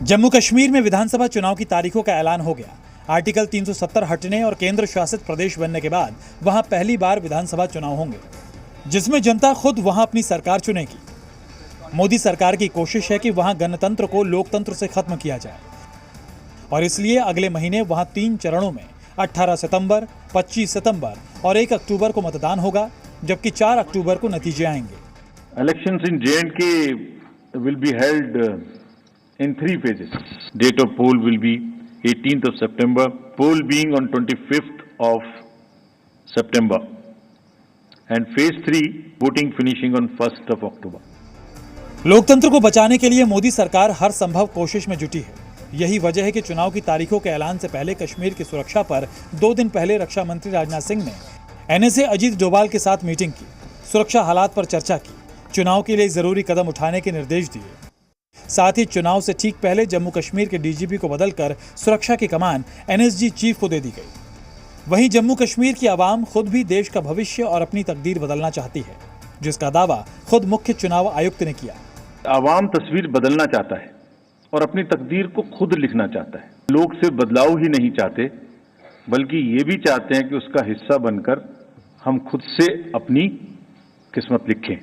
जम्मू कश्मीर में विधानसभा चुनाव की तारीखों का ऐलान हो गया। आर्टिकल 370 हटने और केंद्र शासित प्रदेश बनने के बाद वहां पहली बार विधानसभा चुनाव होंगे, जिसमें जनता खुद वहां अपनी सरकार चुनेगी। मोदी सरकार की कोशिश है कि वहां गणतंत्र को लोकतंत्र से खत्म किया जाए और इसलिए अगले महीने वहां 3 चरणों में 18 सितंबर, 25 सितंबर और 1 अक्टूबर को मतदान होगा, जबकि 4 अक्टूबर को नतीजे आएंगे। Elections in J&K will be held in 3 phases. Date of poll will be 18th of September, poll being on 25th of September, and phase 3 voting finishing on 1st of October. लोकतंत्र को बचाने के लिए मोदी सरकार हर संभव कोशिश में जुटी है। यही वजह है कि चुनाव की तारीखों के ऐलान से पहले कश्मीर की सुरक्षा पर 2 दिन पहले रक्षा मंत्री राजनाथ सिंह ने NSA अजीत डोभाल के साथ मीटिंग की, सुरक्षा हालात पर चर्चा की, चुनाव के लिए जरूरी कदम उठाने के निर्देश दिए। साथ ही चुनाव से ठीक पहले जम्मू कश्मीर के DGP को बदलकर सुरक्षा की कमान NSG चीफ को दे दी गई। वहीं जम्मू कश्मीर की आवाम खुद भी देश का भविष्य और अपनी तकदीर बदलना चाहती है, जिसका दावा खुद मुख्य चुनाव आयुक्त ने किया। आवाम तस्वीर बदलना चाहता है और अपनी तकदीर को खुद लिखना चाहता है। लोग सिर्फ बदलाव ही नहीं चाहते, बल्कि ये भी चाहते हैं कि उसका हिस्सा बनकर हम खुद से अपनी किस्मत लिखें।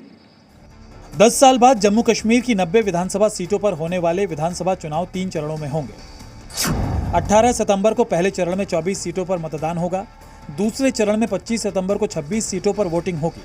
10 साल बाद जम्मू कश्मीर की 90 विधानसभा सीटों पर होने वाले विधानसभा चुनाव 3 चरणों में होंगे। 18 सितंबर को पहले चरण में 24 सीटों पर मतदान होगा, दूसरे चरण में 25 सितंबर को 26 सीटों पर वोटिंग होगी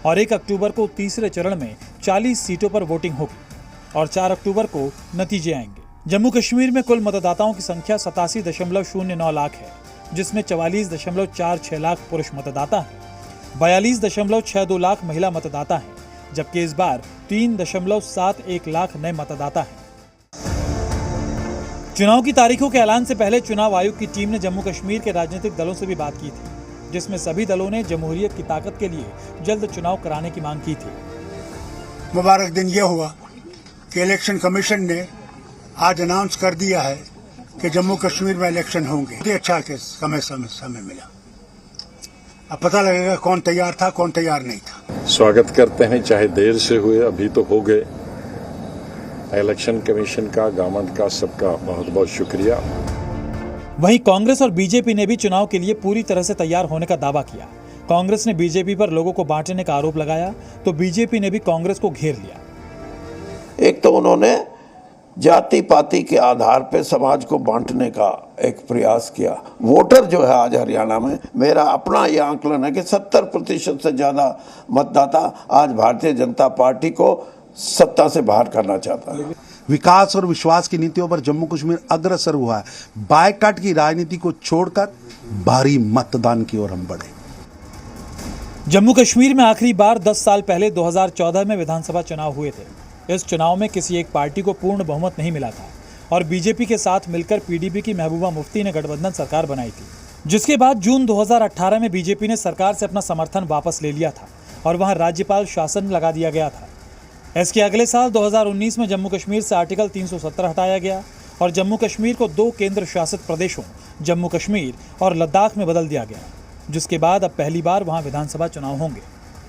और 1 अक्टूबर को तीसरे चरण में 40 सीटों पर वोटिंग होगी और 4 अक्टूबर को नतीजे आएंगे। जम्मू कश्मीर में कुल मतदाताओं की संख्या 87.09 लाख है, जिसमें 44.46 लाख पुरुष मतदाता हैं, 42.62 लाख महिला मतदाता हैं, जबकि इस बार 3.71 लाख नए मतदाता हैं। चुनाव की तारीखों के ऐलान से पहले चुनाव आयोग की टीम ने जम्मू कश्मीर के राजनीतिक दलों से भी बात की थी, जिसमें सभी दलों ने जमहूरियत की ताकत के लिए जल्द चुनाव कराने की मांग की थी। मुबारक दिन यह हुआ कि इलेक्शन कमीशन ने आज अनाउंस कर दिया है कि जम्मू कश्मीर में इलेक्शन होंगे। बहुत अच्छा कि समय मिला। अब पता लगेगा कौन तैयार था, कौन तैयार नहीं था। स्वागत करते हैं, चाहे देर से हुए, अभी तो हो गए। इलेक्शन कमीशन का, गवर्नमेंट का, सबका बहुत बहुत शुक्रिया। वहीं कांग्रेस और बीजेपी ने भी चुनाव के लिए पूरी तरह से तैयार होने का दावा किया। कांग्रेस ने बीजेपी पर लोगों को बांटने का आरोप लगाया, तो बीजेपी ने भी कांग्रेस को घेर लिया। एक तो उन्होंने जाति पाति के आधार पे समाज को बांटने का एक प्रयास किया। वोटर जो है आज हरियाणा में, मेरा अपना ये आंकलन है कि 70% से ज्यादा मतदाता आज भारतीय जनता पार्टी को सत्ता से बाहर करना चाहता है। विकास और विश्वास की नीतियों पर जम्मू कश्मीर अग्रसर हुआ है। बायकॉट की राजनीति को छोड़कर भारी मतदान की ओर हम बढ़े। जम्मू कश्मीर में आखिरी बार 10 साल पहले 2014 में विधानसभा चुनाव हुए थे। इस चुनाव में किसी एक पार्टी को पूर्ण बहुमत नहीं मिला था और बीजेपी के साथ मिलकर PDP की महबूबा मुफ्ती ने गठबंधन सरकार बनाई थी, जिसके बाद जून 2018 में बीजेपी ने सरकार से अपना समर्थन वापस ले लिया था और वहां राज्यपाल शासन लगा दिया गया था। इसके अगले साल 2019 में जम्मू कश्मीर से आर्टिकल 370 हटाया गया और जम्मू कश्मीर को 2 केंद्र शासित प्रदेशों जम्मू कश्मीर और लद्दाख में बदल दिया गया, जिसके बाद अब पहली बार वहां विधानसभा चुनाव होंगे।